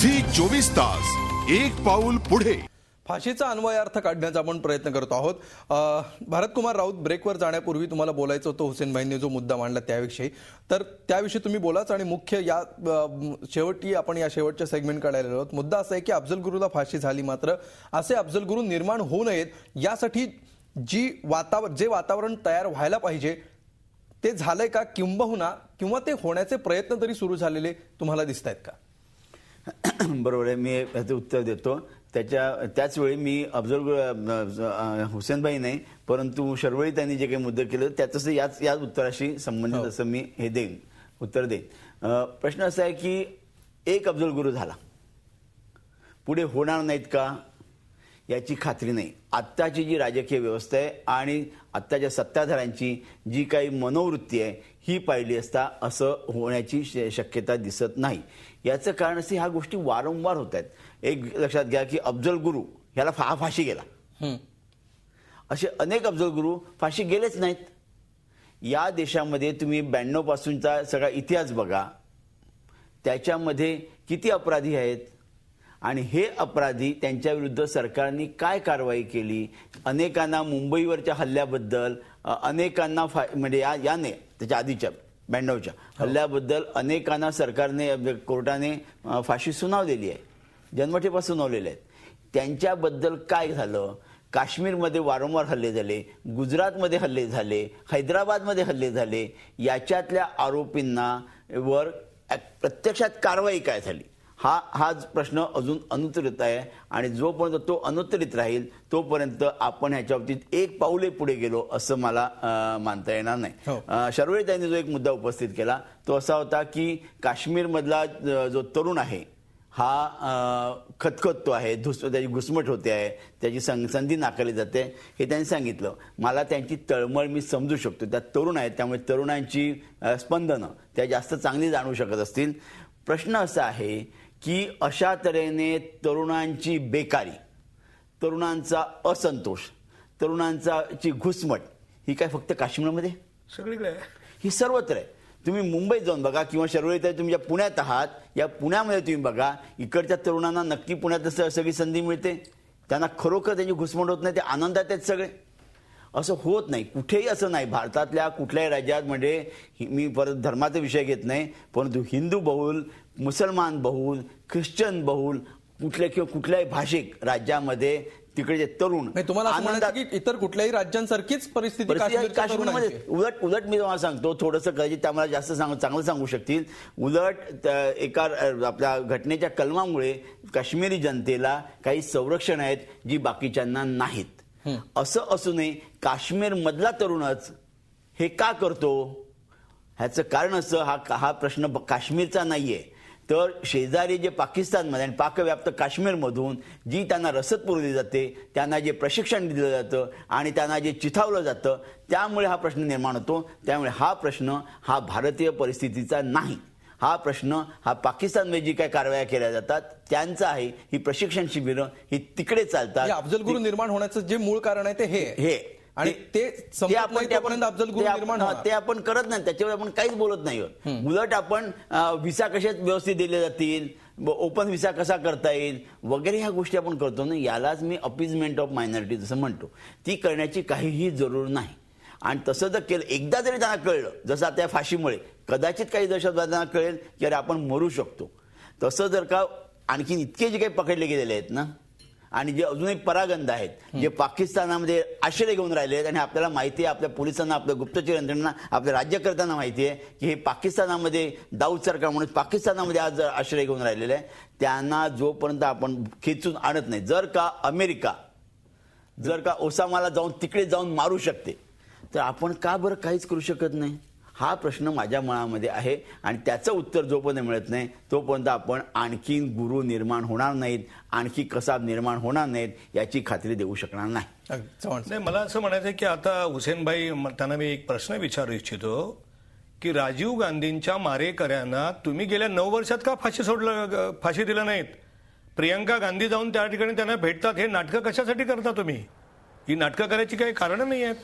Zee 24 तास एक पाऊल पुढे। फाशीचा अन्वयार्थ काढण्याचा आपण प्रयत्न करतो आहोत। भारतकुमार राऊत, ब्रेकवर जाण्यापूर्वी तुम्हाला बोलायचं होतं हुसेनभाईंनी जो मुद्दा मांडला त्याविषयी, तर त्याविषयी तुम्ही बोलाच आणि मुख्य या शेवटी आपण या शेवटच्या सेगमेंटकडे आलेलो आहोत। मुद्दा असा आहे की अफजल गुरुला फाशी झाली, मात्र असे अफजल गुरु निर्माण होऊ नयेत यासाठी जे वातावरण तयार व्हायला पाहिजे ते झालंय का, किंवा ते होण्याचे प्रयत्न तरी सुरू झालेले तुम्हाला दिसत आहेत का? बरोबर आहे, मी याचं उत्तर देतो। त्याच वेळी मी अफजल हुसेनभाई नाही परंतु शर्वळी त्यांनी जे काही मुद्दे केलं त्यातच याच उत्तराशी संबंधित असं मी हे उत्तर देईन। प्रश्न असा आहे की एक अफजल गुरु झाला, पुढे होणार नाहीत का याची खात्री नाही। आत्ताची जी राजकीय व्यवस्था आहे आणि आत्ताच्या सत्ताधाऱ्यांची जी काही मनोवृत्ती आहे ही पाहिली असता असं होण्याची शक्यता दिसत नाही। याचं कारण असे ह्या गोष्टी वारंवार होत आहेत। एक लक्षात घ्या की अफजल गुरु ह्याला फाशी गेला, असे अनेक अफजल गुरु फाशी गेलेच नाहीत। या देशामध्ये तुम्ही 92 पासूनचा सगळा इतिहास बघा, त्याच्यामध्ये किती अपराधी आहेत आणि हे अपराधी त्यांच्या विरुद्ध सरकारने काय कारवाई केली। अनेकांना मुंबईवरच्या हल्ल्याबद्दल, अनेकांना म्हणजे याने त्याच्या आधीच्या 92च्या हल्ल्याबद्दल अनेकांना सरकारने कोर्टाने फाशी सुनावलेली आहे, जन्मठेपा सुनावलेल्या आहेत। त्यांच्याबद्दल काय झालं? काश्मीरमध्ये वारंवार हल्ले झाले, गुजरातमध्ये हल्ले झाले, हैदराबादमध्ये हल्ले झाले। याच्यातल्या आरोपींना वर प्रत्यक्षात कारवाई काय झाली हाच प्रश्न अजून अनुत्तरित आहे आणि जोपर्यंत तो अनुत्तरित राहील तोपर्यंत आपण ह्याच्या बाबतीत एक पाऊल पुढे गेलो असं मला मानता येणार नाही। शर्वळी त्यांनी जो एक मुद्दा उपस्थित केला तो असा होता की काश्मीरमधला जो तरुण आहे हा खतखततो आहे, त्याची घुसमट होते आहे, त्याची संधी नाकारली जाते हे त्यांनी सांगितलं। मला त्यांची तळमळ मी समजू शकतो, त्या तरुण आहेत त्यामुळे तरुणांची स्पंदनं त्या जास्त चांगली जाणू शकत असतील। प्रश्न असा आहे की अशा तऱ्हेने तरुणांची बेकारी, तरुणांचा असंतोष, तरुणांची घुसमट ही काय फक्त काश्मीरमध्ये सगळीकडे आहे? ही सर्वत्र आहे। तुम्ही मुंबईत जाऊन बघा किंवा शर्वळी तुम्ही ज्या पुण्यात आहात या पुण्यामध्ये तुम्ही बघा, इकडच्या तरुणांना नक्की पुण्यात सगळी संधी मिळते, त्यांना खरोखर त्यांची घुसमट होत नाही, ते आनंदात आहेत सगळे। असं होत नाही, कुठेही असं नाही। भारतातल्या कुठल्याही राज्यात म्हणजे मी परत धर्माचा विषय घेत नाही परंतु हिंदू बहुल, मुसलमान बहुल, ख्रिश्चन बहुल कुठल्याही भाषिक राज्यामध्ये तिकडे तरुण तुम्हाला आनंदात इतर कुठल्याही राज्यांसारखीच परिस्थिती काश्मीरमध्ये उलट मी तुम्हाला सांगतो, थोडंसं कदाचित त्यामुळे जास्त चांगलं सांगू शकतील। उलट एका आपल्या घटनेच्या कलमामुळे काश्मीरी जनतेला काही संरक्षण आहेत जी बाकीच्यांना नाहीत। असं असूनही काश्मीर मधला तरुणच हे का करतो ह्याचं कारण असं हा प्रश्न काश्मीरचा नाहीये, तर शेजारी जे पाकिस्तानमध्ये आणि पाकव्याप्त काश्मीरमधून जी त्यांना रसद पुरवली जाते, त्यांना जे प्रशिक्षण दिलं जातं आणि त्यांना जे चिथावलं जातं त्यामुळे हा प्रश्न निर्माण होतो। त्यामुळे हा प्रश्न हा भारतीय परिस्थितीचा नाही, हा प्रश्न हा पाकिस्तानमध्ये जी काही कारवाया केल्या जातात त्यांचा आहे। ही प्रशिक्षण शिबिरं ही तिकडे चालतात। अफजल गुरु निर्माण होण्याचं जे मूळ कारण आहे ते हे आणि ते आपण करत नाही, त्याच्यावर आपण काहीच बोलत नाही। उलट आपण व्हिसा कशा व्यवस्थित दिले जातील, ओपन व्हिसा कसा करता येईल वगैरे ह्या गोष्टी आपण करतो ना, यालाच मी अपीजमेंट ऑफ मायनॉरिटी जसं म्हणतो, ती करण्याची काहीही जरूर नाही। आणि तसं जर केलं, एकदा जरी त्यांना कळलं, जसं आता या फाशीमुळे कदाचित काही दहशतवाद्यांना कळेल की अरे आपण मरू शकतो, तसं जर का आणखीन इतके जे काही पकडले गेलेले आहेत ना आणि जे अजूनही परागंद आहेत, जे पाकिस्तानामध्ये आश्रय घेऊन राहिले आहेत आणि आपल्याला माहिती आहे, आपल्या पोलिसांना, आपल्या गुप्तचर यंत्रणांना, आपल्या राज्यकर्त्यांना माहिती आहे की हे पाकिस्तानामध्ये दाऊद सरकार म्हणून पाकिस्तानामध्ये आज आश्रय घेऊन राहिलेले आहे, त्यांना जोपर्यंत आपण खेचून आणत नाही, जर का ओसामाला तिकडे जाऊन मारू शकते तर आपण का बरं काहीच करू शकत नाही? हा प्रश्न माझ्या मनामध्ये आहे आणि त्याचं उत्तर जोपर्यंत मिळत नाही तोपर्यंत आपण आणखीन गुरु निर्माण होणार नाहीत, आणखी कसाब निर्माण होणार नाहीत याची खात्री देऊ शकणार नाही। मला असं म्हणायचं की आता हुसेनभाई त्यांना मी एक प्रश्न विचारू इच्छितो की राजीव गांधींच्या मारेकऱ्यांना तुम्ही गेल्या 9 वर्षात का फाशी दिलं नाहीत? प्रियंका गांधी जाऊन त्या ठिकाणी त्यांना भेटतात, हे नाटकं कशासाठी करता तुम्ही? ही नाटकं करायची काही कारणं नाही आहेत।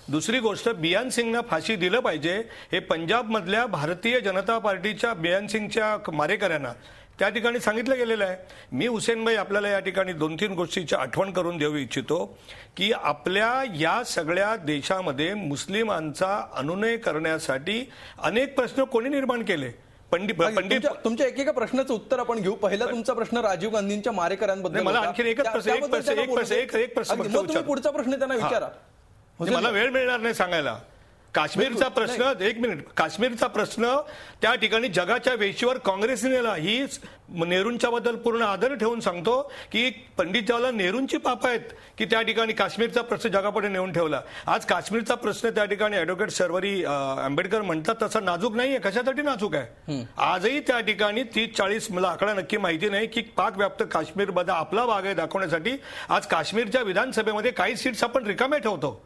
दुसरी गोष्ट, बियान सिंगना फाशी दिलं पाहिजे हे पंजाब मधल्या भारतीय जनता पार्टीच्या बियान सिंगच्या मारेकऱ्यांना त्या ठिकाणी सांगितलं गेलेलं आहे. मी हुसेनभाई आपल्याला या ठिकाणी 2-3 गोष्टीची आठवण करून देऊ इच्छितो की आपल्या या सगळ्या देशामध्ये मुस्लिमांचा अनुनय करण्यासाठी अनेक प्रश्न कोणी निर्माण केले. पंडित तुमच्या एकेका प्रश्नाचं उत्तर आपण घेऊ. पहिला तुमचा प्रश्न राजीव गांधींच्या मारेकऱ्यांबद्दल मला होता. आणखी एकच प्रश्न त्याबद्दल त्यांना बोलू दे. एक प्रश्न अगदी. मग तुम्ही पुढचा प्रश्न त्यांना विचारा. मला वेळ मिळणार नाही सांगायला. काश्मीरचा प्रश्न, एक मिनिट, काश्मीरचा प्रश्न त्या ठिकाणी जगाच्या वेशीवर काँग्रेसने नेला. ही नेहरूंच्या बद्दल पूर्ण आदर ठेवून सांगतो की पंडित जवाहरलाल नेहरूंची पाप आहेत की त्या ठिकाणी काश्मीरचा प्रश्न जगापुढे नेऊन ठेवला. आज काश्मीरचा प्रश्न त्या ठिकाणी ॲडव्होकेट शर्वरी आंबेडकर म्हणतात तसा नाजूक नाहीये. कशासाठी नाजूक आहे? आजही त्या ठिकाणी 30-40, मला आकडा नक्की माहिती नाही, की पाक व्याप्त काश्मीरमध्ये आपला भाग आहे दाखवण्यासाठी आज काश्मीरच्या विधानसभेमध्ये काही सीट्स आपण रिकाम्या ठेवतो.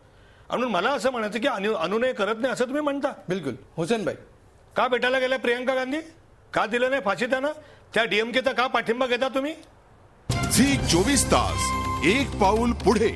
म्हणून मला असं म्हणायचं की अनुनय करत नाही असं तुम्ही म्हणता. बिलकुल. हुसेनभाई, का भेटायला गेल्या प्रियंका गांधी? का दिलं नाही फाशी त्यांना? त्या डीएमकेचा का पाठिंबा घेता तुम्ही? झी 24 तास, एक पाऊल पुढे.